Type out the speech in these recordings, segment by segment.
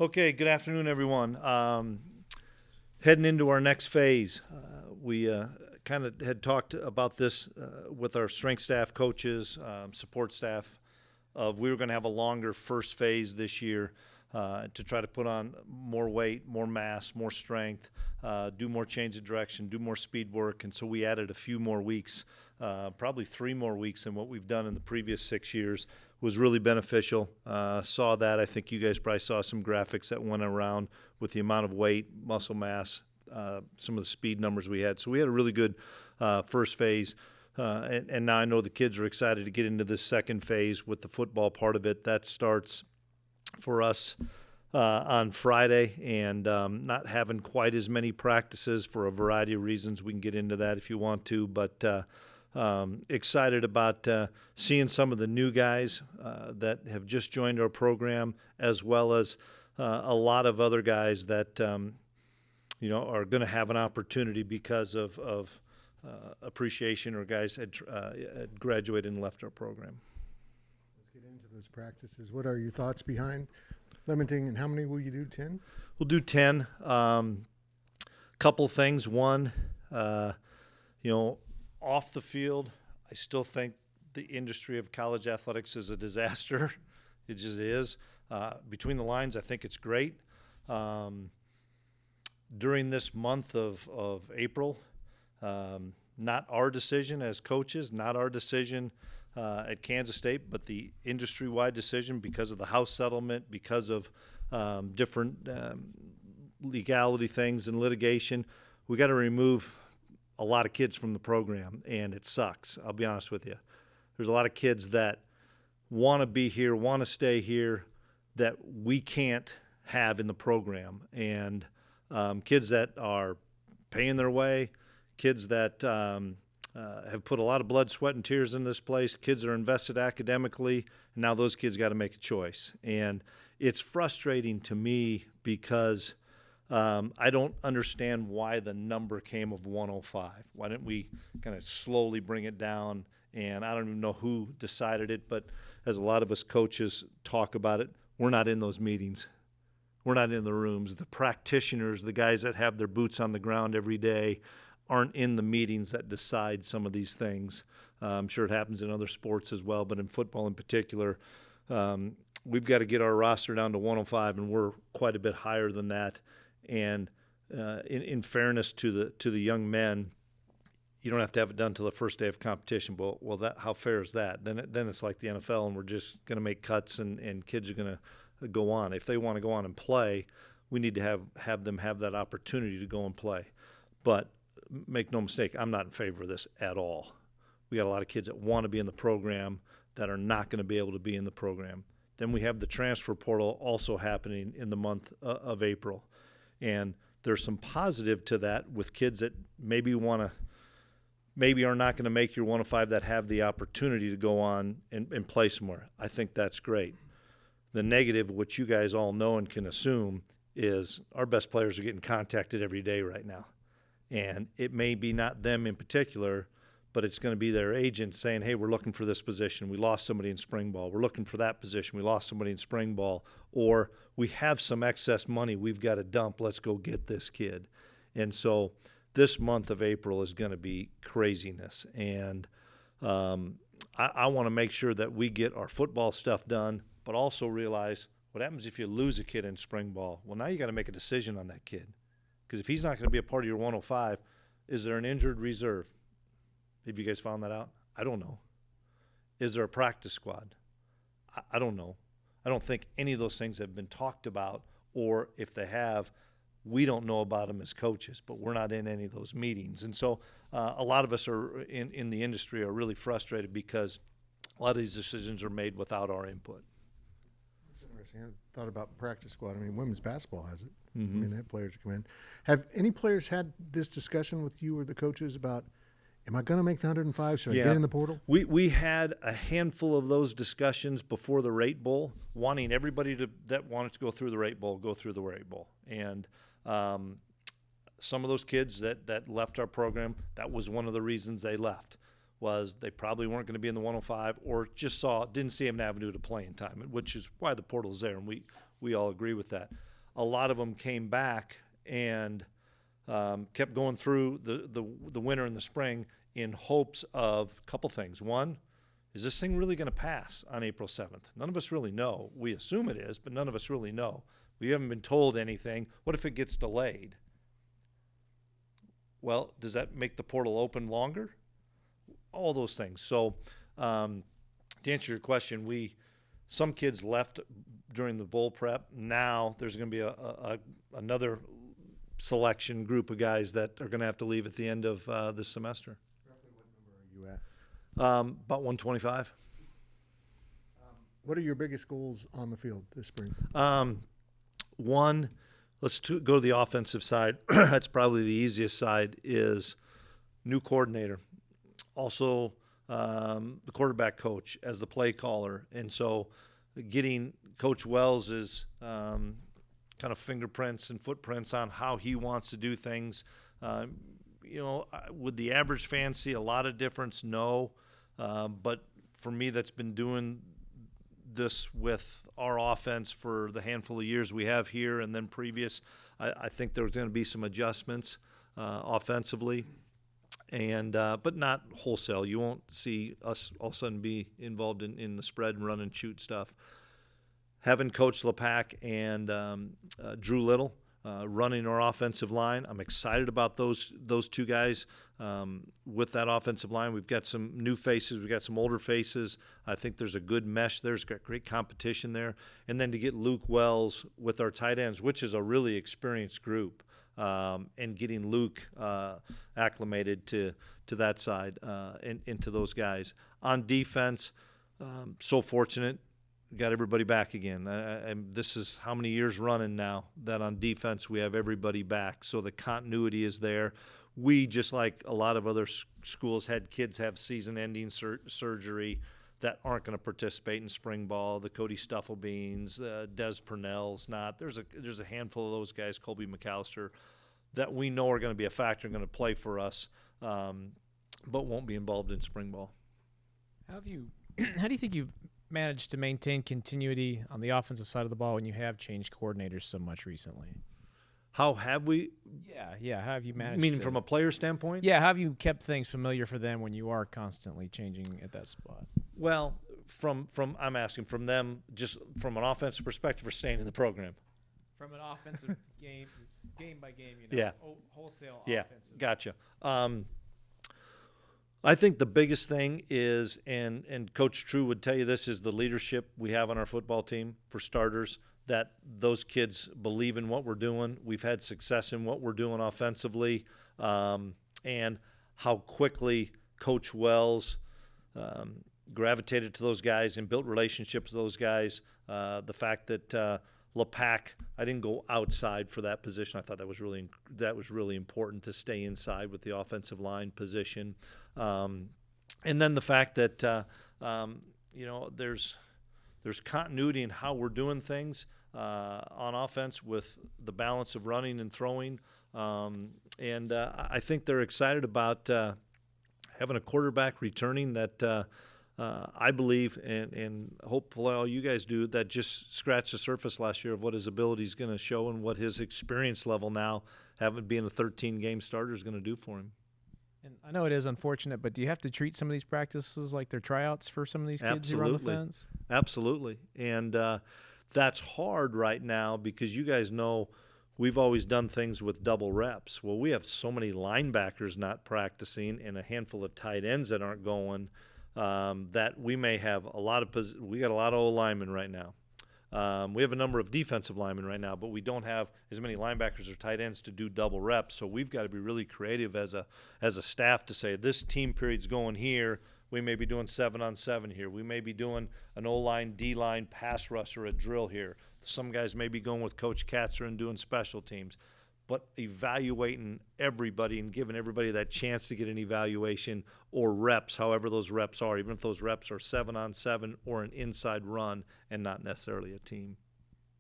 Okay, good afternoon, everyone. Heading into our next phase, we kind of had talked about this with our strength staff, coaches, support staff. We were going to have a longer first phase this year to try to put on more weight, more mass, more strength, do more change of direction, do more speed work, and so we added a few more weeks, probably 3 more weeks than what we've done in the previous 6 years. Was really beneficial. Saw that. I think you guys probably saw some graphics that went around with the amount of weight, muscle mass, some of the speed numbers we had. So we had a really good first phase. And now I know the kids are excited to get into this second phase with the football part of it. That starts for us on Friday, and not having quite as many practices for a variety of reasons. We can get into that if you want to, but excited about seeing some of the new guys that have just joined our program, as well as a lot of other guys that are going to have an opportunity because of appreciation, or guys had graduated and left our program. Let's get into those practices. What are your thoughts behind limiting, and how many will you do? 10? We'll do 10. Couple things. One, off the field, I still think the industry of college athletics is a disaster. It just is. Between the lines, I think it's great. During this month of April, not our decision as coaches, not our decision at Kansas State, but the industry-wide decision because of the House settlement, because of different legality things and litigation. We got to remove a lot of kids from the program, and it sucks. I'll be honest with you. There's a lot of kids that want to be here, want to stay here, that we can't have in the program, and kids that are paying their way, kids that have put a lot of blood, sweat, and tears in this place, kids that are invested academically, and now those kids got to make a choice. And it's frustrating to me because I don't understand why the number came of 105. Why didn't we kind of slowly bring it down? And I don't even know who decided it, but as a lot of us coaches talk about it, we're not in those meetings. We're not in the rooms. The practitioners, the guys that have their boots on the ground every day, aren't in the meetings that decide some of these things. I'm sure it happens in other sports as well, but in football in particular, we've got to get our roster down to 105, and we're quite a bit higher than that. And in fairness to the young men, you don't have to have it done until the first day of competition. Well, that, how fair is that? Then it's like the NFL, and we're just going to make cuts, and kids are going to go on. If they want to go on and play, we need to have them have that opportunity to go and play. But make no mistake, I'm not in favor of this at all. We got a lot of kids that want to be in the program that are not going to be able to be in the program. Then we have the transfer portal also happening in the month of April. And there's some positive to that with kids that maybe are not going to make your 105 that have the opportunity to go on and play somewhere. I think that's great. The negative, which you guys all know and can assume, is our best players are getting contacted every day right now. And it may be not them in particular, but it's going to be their agent saying, hey, we're looking for this position. We lost somebody in spring ball. We're looking for that position. We lost somebody in spring ball. Or we have some excess money we've got to dump. Let's go get this kid. And so this month of April is going to be craziness. And I want to make sure that we get our football stuff done, but also realize what happens if you lose a kid in spring ball. Well, now you got to make a decision on that kid. Because if he's not going to be a part of your 105, is there an injured reserve? Have you guys found that out? I don't know. Is there a practice squad? I don't know. I don't think any of those things have been talked about, or if they have, we don't know about them as coaches, but we're not in any of those meetings. And so a lot of us are in the industry are really frustrated because a lot of these decisions are made without our input. That's interesting. I thought about practice squad. I mean, women's basketball has it. Mm-hmm. I mean, they have players come in. Have any players had this discussion with you or the coaches about, am I going to make the 105? Should I get in the portal? We had a handful of those discussions before the Rate Bowl, wanting everybody that wanted to go through the Rate Bowl, go through the Rate Bowl. And some of those kids that left our program, that was one of the reasons they left. was they probably weren't going to be in the 105 or just didn't see an avenue to play in time, which is why the portal's there. And we all agree with that. A lot of them came back and kept going through the winter and the spring in hopes of a couple things. One, is this thing really going to pass on April 7th? None of us really know. We assume it is, but none of us really know. We haven't been told anything. What if it gets delayed? Well, does that make the portal open longer? All those things. So to answer your question, some kids left during the bowl prep. Now there's going to be another selection group of guys that are going to have to leave at the end of this semester. Roughly what number are you at? About 125. What are your biggest goals on the field this spring? One, let's go to the offensive side. That's probably the easiest side, is new coordinator. Also, the quarterback coach as the play caller. And so getting Coach Wells' kind of fingerprints and footprints on how he wants to do things. Would the average fan see a lot of difference? No. But for me, that's been doing this with our offense for the handful of years we have here and then previous. I think there's going to be some adjustments offensively, and but not wholesale. You won't see us all of a sudden be involved in the spread and run and shoot stuff. Having Coach Lepak and Drew Little running our offensive line, I'm excited about those two guys with that offensive line. We've got some new faces. We've got some older faces. I think there's a good mesh there. There's got great competition there. And then to get Luke Wells with our tight ends, which is a really experienced group, and getting Luke acclimated to that side and to those guys. On defense, so fortunate. Got everybody back again. This is how many years running now that on defense we have everybody back. So the continuity is there. We, just like a lot of other schools, had kids have season-ending surgery that aren't going to participate in spring ball. The Cody Stufflebeans, Des Purnell's not. There's a handful of those guys, Colby McAllister, that we know are going to be a factor and going to play for us, but won't be involved in spring ball. How do you think you've managed to maintain continuity on the offensive side of the ball when you have changed coordinators so much recently? How have we? Yeah. How have you managed? Meaning from a player standpoint? Yeah. How have you kept things familiar for them when you are constantly changing at that spot? Well, I'm asking from them, just from an offensive perspective, or staying in the program. From an offensive game by game, Yeah. Wholesale Yeah. offensive. Gotcha. I think the biggest thing is, and Coach True would tell you this, is the leadership we have on our football team, for starters, that those kids believe in what we're doing. We've had success in what we're doing offensively, and how quickly Coach Wells gravitated to those guys and built relationships with those guys. The fact that Lepak, I didn't go outside for that position. I thought that was really important to stay inside with the offensive line position. And then the fact that there's continuity in how we're doing things on offense with the balance of running and throwing. And I think they're excited about having a quarterback returning that I believe, and hopefully all you guys do, that just scratched the surface last year of what his ability is going to show and what his experience level now, having been a 13-game starter, is going to do for him. And I know it is unfortunate, but do you have to treat some of these practices like they're tryouts for some of these kids who are on the fence? Absolutely. And that's hard right now because you guys know we've always done things with double reps. Well, we have so many linebackers not practicing and a handful of tight ends that aren't going, that we may have we got a lot of O linemen right now. We have a number of defensive linemen right now, but we don't have as many linebackers or tight ends to do double reps. So we've got to be really creative as a staff to say, this team period's going here. We may be doing 7-on-7 here. We may be doing an O-line, D-line, pass rush, or a drill here. Some guys may be going with Coach Katzer and doing special teams. But evaluating everybody and giving everybody that chance to get an evaluation or reps, however those reps are, even if those reps are 7-on-7 or an inside run and not necessarily a team.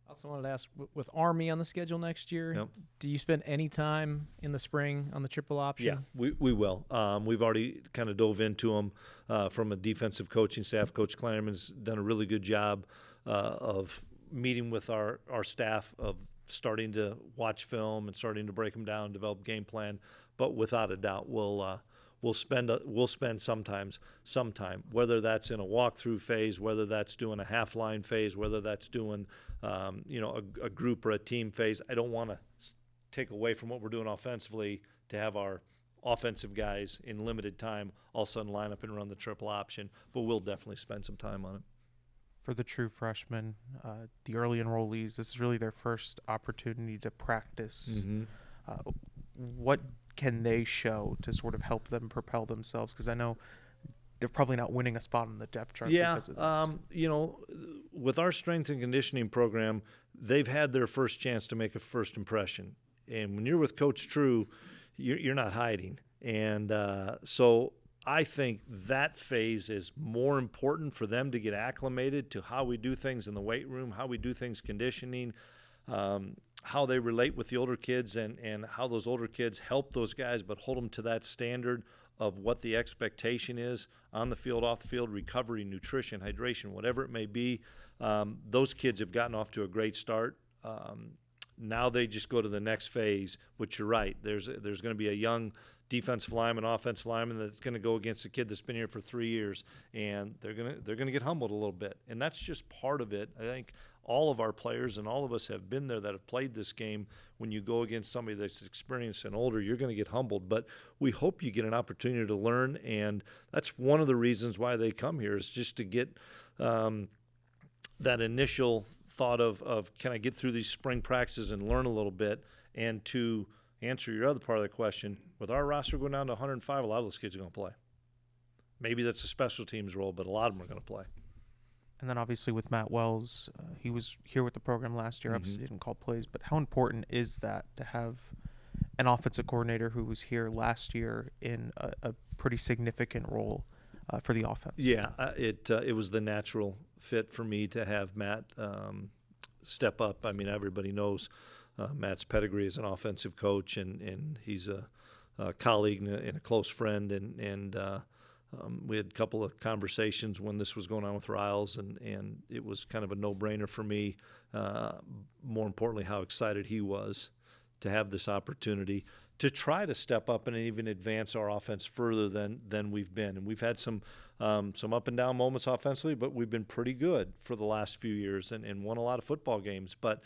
I also wanted to ask, with Army on the schedule next year, Yep. Do you spend any time in the spring on the triple option? Yeah, we will. We've already kind of dove into them from a defensive coaching staff. Coach Klieman's done a really good job of meeting with our staff of starting to watch film and starting to break them down and develop game plan. But without a doubt, we'll spend sometimes some time, whether that's in a walkthrough phase, whether that's doing a half line phase, whether that's doing a group or a team phase. I don't want to take away from what we're doing offensively to have our offensive guys in limited time all of a sudden line up and run the triple option, but we'll definitely spend some time on it. For the true freshmen, the early enrollees, this is really their first opportunity to practice. What can they show to sort of help them propel themselves? Because I know they're probably not winning a spot on the depth chart. Yeah, because of this. With our strength and conditioning program, they've had their first chance to make a first impression. And when you're with Coach True, you're not hiding. And so I think that phase is more important for them to get acclimated to how we do things in the weight room, how we do things conditioning, how they relate with the older kids, and how those older kids help those guys but hold them to that standard of what the expectation is on the field, off the field, recovery, nutrition, hydration, whatever it may be. Those kids have gotten off to a great start. Now they just go to the next phase, which you're right. There's going to be a young defensive lineman, offensive lineman that's going to go against a kid that's been here for 3 years, and they're going to get humbled a little bit, and that's just part of it. I think all of our players and all of us have been there that have played this game. When you go against somebody that's experienced and older, you're going to get humbled, but we hope you get an opportunity to learn, and that's one of the reasons why they come here, is just to get that initial thought of can I get through these spring practices and learn a little bit. And to answer your other part of the question, with our roster going down to 105, a lot of those kids are going to play. Maybe that's a special teams role, but a lot of them are going to play. And then obviously with Matt Wells, he was here with the program last year. Obviously didn't call plays, but how important is that to have an offensive coordinator who was here last year in a pretty significant role for the offense? Yeah, it was the natural fit for me to have Matt step up. I mean, everybody knows Matt's pedigree as an offensive coach, and he's a colleague and a close friend, and we had a couple of conversations when this was going on with Riles, and it was kind of a no-brainer for me. More importantly, how excited he was to have this opportunity to try to step up and even advance our offense further than we've been. And we've had some up and down moments offensively, but we've been pretty good for the last few years and won a lot of football games. But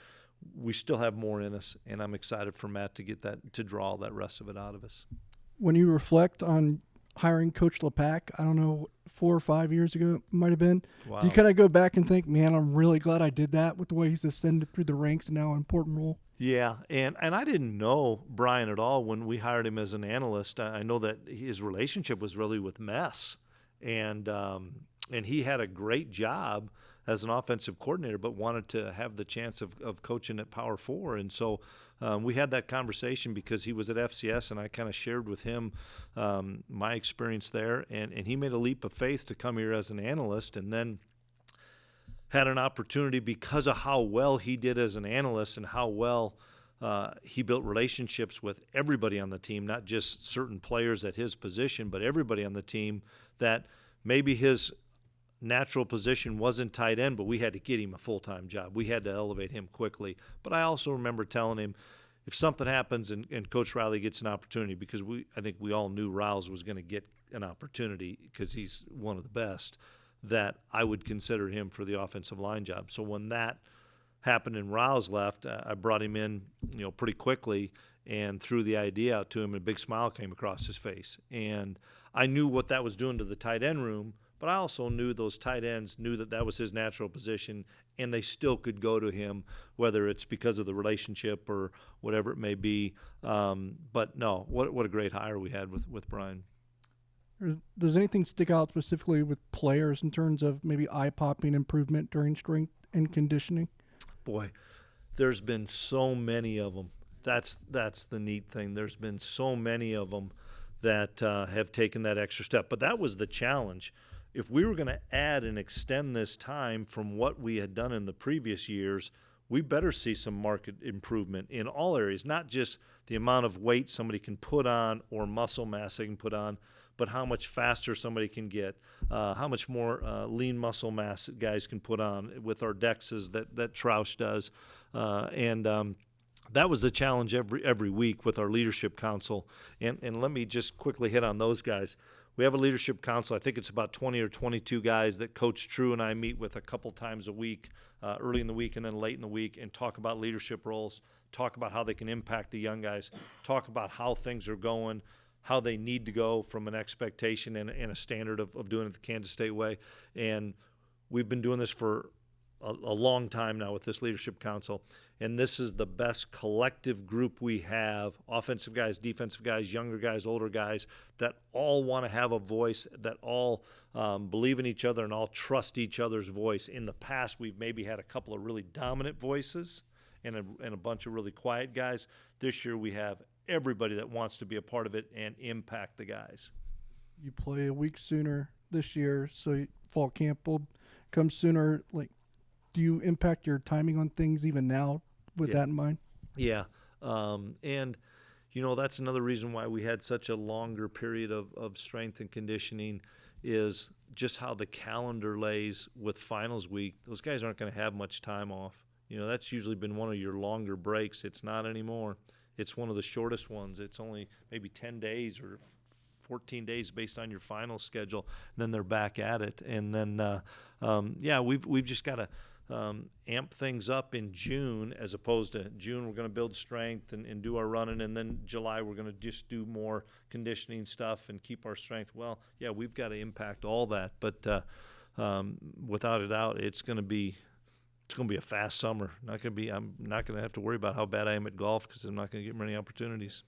we still have more in us, and I'm excited for Matt to get that, to draw the rest of it out of us. When you reflect on hiring Coach LePack, I don't know, 4 or 5 years ago it might have been. Wow. Do you kind of go back and think, man, I'm really glad I did that with the way he's ascended through the ranks and now an important role? Yeah, and I didn't know Brian at all when we hired him as an analyst. I know that his relationship was really with Mess, and he had a great job as an offensive coordinator, but wanted to have the chance of coaching at Power 4. And so we had that conversation because he was at FCS, and I kind of shared with him my experience there, and he made a leap of faith to come here as an analyst, and then had an opportunity because of how well he did as an analyst and how well he built relationships with everybody on the team, not just certain players at his position, but everybody on the team, that maybe his natural position wasn't tight end, but we had to get him a full-time job. We had to elevate him quickly. But I also remember telling him, if something happens and Coach Riley gets an opportunity, because I think we all knew Riles was going to get an opportunity because he's one of the best, that I would consider him for the offensive line job. So when that happened and Riles left, I brought him in, pretty quickly and threw the idea out to him, and a big smile came across his face. And I knew what that was doing to the tight end room, but I also knew those tight ends knew that was his natural position, and they still could go to him, whether it's because of the relationship or whatever it may be. But no, what a great hire we had with Brian. Does anything stick out specifically with players in terms of maybe eye-popping improvement during strength and conditioning? Boy, there's been so many of them. That's the neat thing. There's been so many of them that have taken that extra step. But that was the challenge. If we were going to add and extend this time from what we had done in the previous years, we better see some market improvement in all areas, not just the amount of weight somebody can put on or muscle mass they can put on, but how much faster somebody can get, how much more lean muscle mass guys can put on with our DEXs that Troush does. That was the challenge every week with our leadership council. And let me just quickly hit on those guys. We have a leadership council. I think it's about 20 or 22 guys that Coach True and I meet with a couple times a week, early in the week and then late in the week, and talk about leadership roles, talk about how they can impact the young guys, talk about how things are going, how they need to go from an expectation and a standard of doing it the Kansas State way. And we've been doing this for a long time now with this leadership council, and this is the best collective group we have, offensive guys, defensive guys, younger guys, older guys, that all want to have a voice, that all believe in each other and all trust each other's voice. In the past, we've maybe had a couple of really dominant voices and a bunch of really quiet guys. This year we have everybody that wants to be a part of it and impact the guys. You play a week sooner this year, so fall camp will come sooner. Like, do you impact your timing on things even now with that in mind? Yeah. And, that's another reason why we had such a longer period of strength and conditioning is just how the calendar lays with finals week. Those guys aren't going to have much time off. That's usually been one of your longer breaks. It's not anymore. It's one of the shortest ones. It's only maybe 10 days or 14 days based on your final schedule, and then they're back at it. And then, we've just got to amp things up in June, as opposed to June we're going to build strength and do our running, and then July we're going to just do more conditioning stuff and keep our strength. Well, yeah, we've got to impact all that, but without a doubt, it's going to be a fast summer. I'm not going to have to worry about how bad I am at golf because I'm not going to get many opportunities.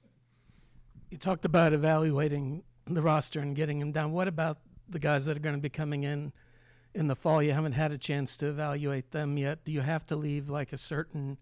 You talked about evaluating the roster and getting them down. What about the guys that are going to be coming in the fall? You haven't had a chance to evaluate them yet. Do you have to leave like a certain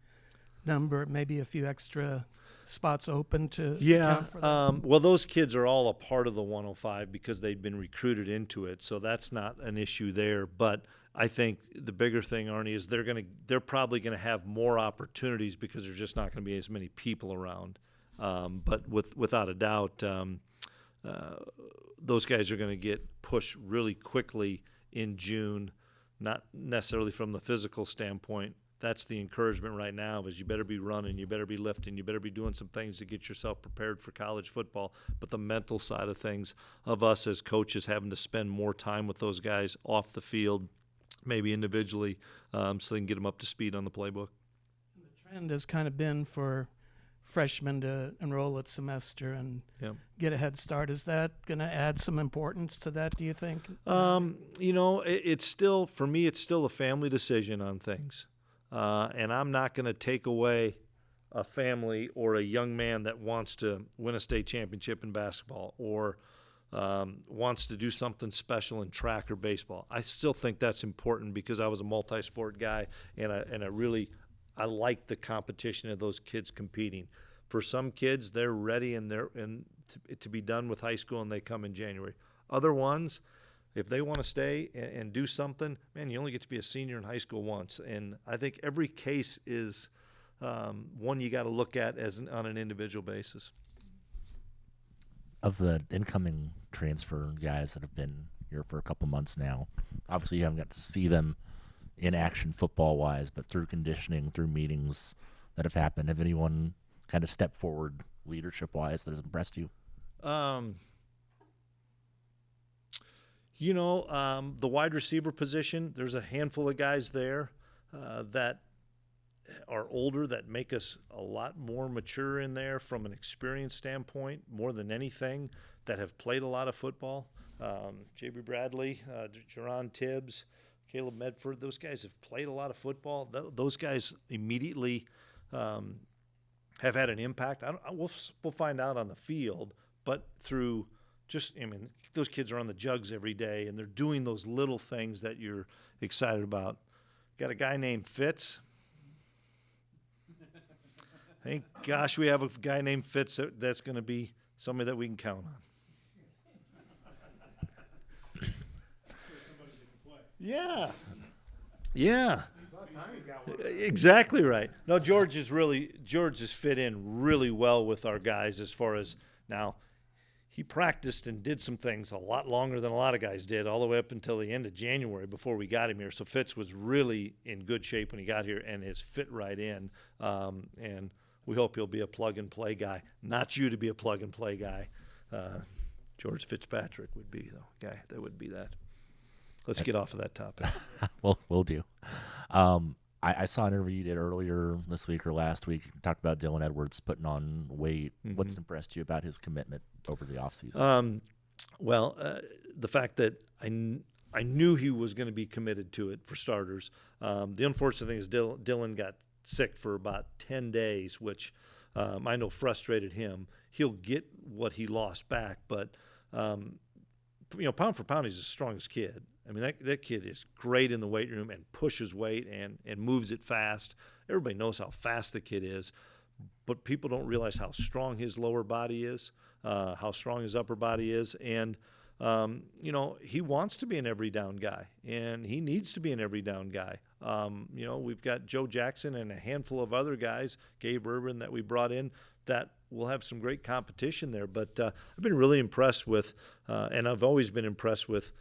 number, maybe a few extra spots open to account for that? Well, those kids are all a part of the 105 because they've been recruited into it, so that's not an issue there. But I think the bigger thing, Arnie, is they're probably going to have more opportunities because there's just not going to be as many people around. But without a doubt, those guys are going to get pushed really quickly in June, not necessarily from the physical standpoint. That's the encouragement right now, is you better be running, you better be lifting, you better be doing some things to get yourself prepared for college football. But the mental side of things, of us as coaches having to spend more time with those guys off the field, maybe individually, so they can get them up to speed on the playbook. The trend has kind of been for freshmen to enroll at semester and get a head start. Is that going to add some importance to that, do you think? It's still, for me, it's still a family decision on things. And I'm not going to take away a family or a young man that wants to win a state championship in basketball or wants to do something special in track or baseball. I still think that's important because I was a multi-sport guy, and I like the competition of those kids competing. For some kids, they're ready and to be done with high school, and they come in January. Other ones, if they want to stay and do something, man, you only get to be a senior in high school once. And I think every case is one you got to look at on an individual basis. Of the incoming transfer guys that have been here for a couple months now, obviously you haven't got to see them in action football-wise, but through conditioning, through meetings that have happened, have anyone kind of stepped forward leadership-wise that has impressed you? The wide receiver position, there's a handful of guys there that are older that make us a lot more mature in there from an experience standpoint, more than anything, that have played a lot of football. J.B. Bradley, Jerron Tibbs, Caleb Medford, those guys have played a lot of football. Those guys immediately have had an impact. We'll find out on the field, but through those kids are on the jugs every day, and they're doing those little things that you're excited about. Got a guy named Fitz. Thank gosh we have a guy named Fitz that's going to be somebody that we can count on. Yeah. Exactly right. No, George has fit in really well with our guys as far as now. he practiced and did some things a lot longer than a lot of guys did, all the way up until the end of January before we got him here. So Fitz was really in good shape when he got here and has fit right in. And we hope he'll be a plug-and-play guy. Not you to be a plug-and-play guy. George Fitzpatrick would be the guy that would be that. Let's get off of that topic. Well, we'll do. I saw an interview you did earlier this week or last week. You talked about Dylan Edwards putting on weight. What's impressed you about his commitment over the offseason? The fact that I knew he was going to be committed to it, for starters. The unfortunate thing is Dylan got sick for about 10 days, which I know frustrated him. He'll get what he lost back, but pound for pound, he's the strongest kid. I mean, that kid is great in the weight room and pushes weight and moves it fast. Everybody knows how fast the kid is, but people don't realize how strong his lower body is, how strong his upper body is. And, he wants to be an every down guy, and he needs to be an every down guy. We've got Joe Jackson and a handful of other guys, Gabe Urban, that we brought in, that will have some great competition there. But I've been really impressed with, and I've always been impressed with,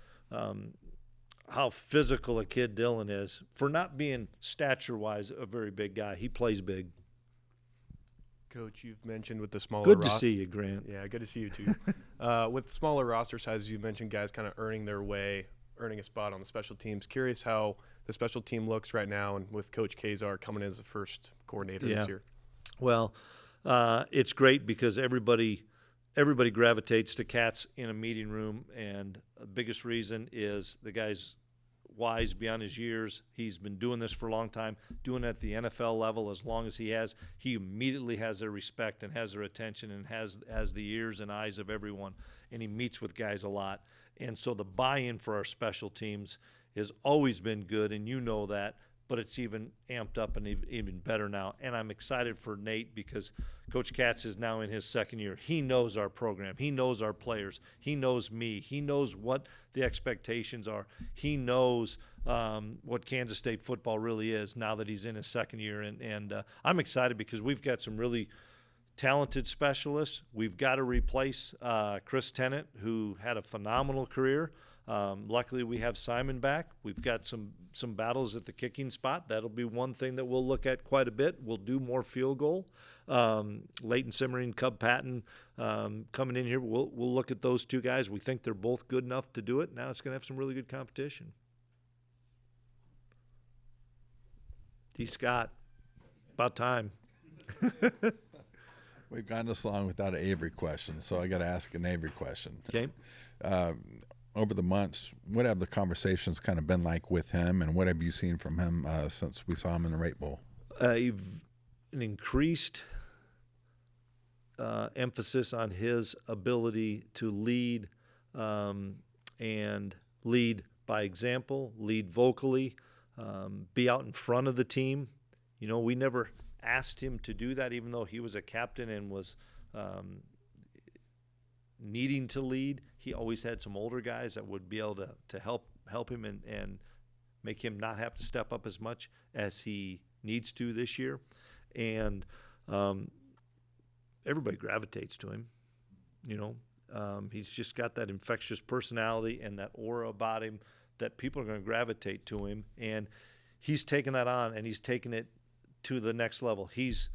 how physical a kid Dylan is for not being stature-wise a very big guy. He plays big. Coach, you've mentioned with the smaller Good to see you, Grant. Yeah, good to see you too. With smaller roster sizes, you mentioned guys kind of earning a spot on the special teams. Curious how the special team looks right now, and with Coach Kazar coming in as the first coordinator this year. Well, it's great because everybody gravitates to Cats in a meeting room, and the biggest reason is the guy's wise beyond his years. He's been doing this for a long time, doing it at the NFL level as long as he has. He immediately has their respect and has their attention and has the ears and eyes of everyone, and he meets with guys a lot. And so the buy-in for our special teams has always been good, and you know that, but it's even amped up and even better now. And I'm excited for Nate because Coach Katz is now in his second year. He knows our program. He knows our players. He knows me. He knows what the expectations are. He knows what Kansas State football really is now that he's in his second year. And I'm excited because we've got some really talented specialists. We've got to replace Chris Tennant, who had a phenomenal career. Luckily, we have Simon back. We've got some battles at the kicking spot. That'll be one thing that we'll look at quite a bit. We'll do more field goal. Leighton Simmering, Cub Patton coming in here. We'll look at those two guys. We think they're both good enough to do it. Now it's going to have some really good competition. D. Scott, about time. We've gone this long without an Avery question, so I got to ask an Avery question. Okay. Over the months, what have the conversations kind of been like with him, and what have you seen from him since we saw him in the Rate Bowl? An increased emphasis on his ability to lead and lead by example, lead vocally, be out in front of the team. We never asked him to do that, even though he was a captain and was needing to lead. He always had some older guys that would be able to help him and make him not have to step up as much as he needs to this year. And everybody gravitates to him. He's just got that infectious personality and that aura about him that people are going to gravitate to him. And he's taken that on, and he's taken it to the next level. He's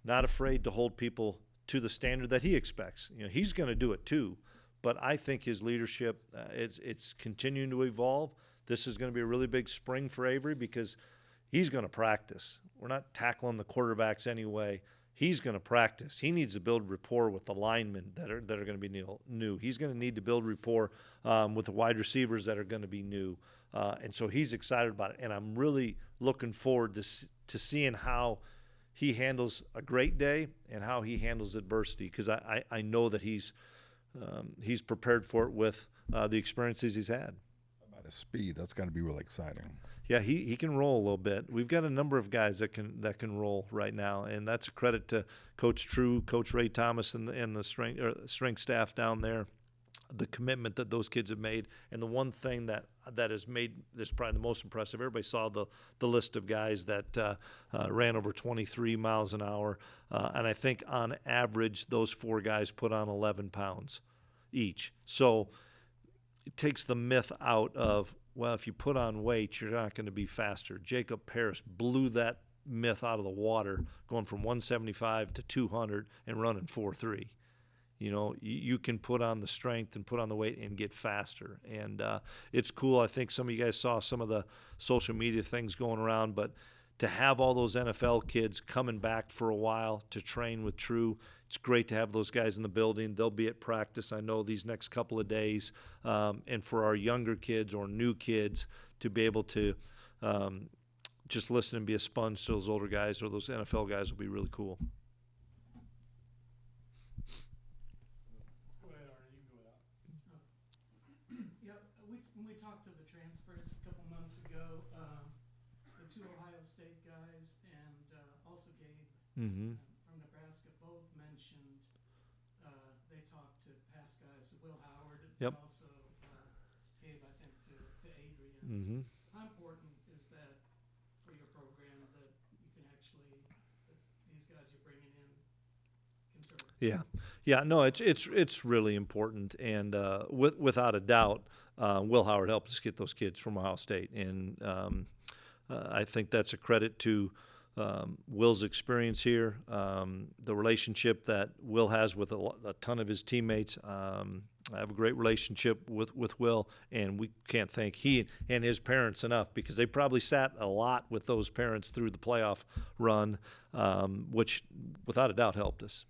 not afraid to hold people to the standard that he expects. He's going to do it too, but I think his leadership, it's continuing to evolve. This is going to be a really big spring for Avery because he's going to practice. We're not tackling the quarterbacks anyway. He's going to practice. He needs to build rapport with the linemen that are going to be new. He's going to need to build rapport with the wide receivers that are going to be new. And so he's excited about it. And I'm really looking forward to seeing how he handles a great day and how he handles adversity, because I know that he's prepared for it with the experiences he's had. About his speed, that's got to be really exciting. Yeah, he can roll a little bit. We've got a number of guys that can roll right now, and that's a credit to Coach True, Coach Ray Thomas, and the strength staff down there. The commitment that those kids have made, and the one thing that has made this probably the most impressive. Everybody saw the list of guys that ran over 23 miles an hour, and I think on average those four guys put on 11 pounds. each. So it takes the myth out of, well, if you put on weight, you're not going to be faster. Jacob Paris blew that myth out of the water, going from 175 to 200 and running 4.3. You know, you can put on the strength and put on the weight and get faster. And it's cool. I think some of you guys saw some of the social media things going around, but to have all those NFL kids coming back for a while to train with True, it's great to have those guys in the building. They'll be at practice, I know, these next couple of days. And for our younger kids or new kids to be able to just listen and be a sponge to those older guys or those NFL guys will be really cool. When we talked to the transfers a couple months ago, the two Ohio State guys and also Gabe Mm-hmm. from Nebraska both mentioned they talked to past guys, Will Howard, Yep. and also Gabe, I think, to Avery. And Mm-hmm. how important is that for your program that you can actually, that these guys you're bringing in can sort of Yeah. No, it's really important, and without a doubt, Will Howard helped us get those kids from Ohio State, and I think that's a credit to Will's experience here, the relationship that Will has with a ton of his teammates. I have a great relationship with Will, and we can't thank he and his parents enough, because they probably sat a lot with those parents through the playoff run, which without a doubt helped us.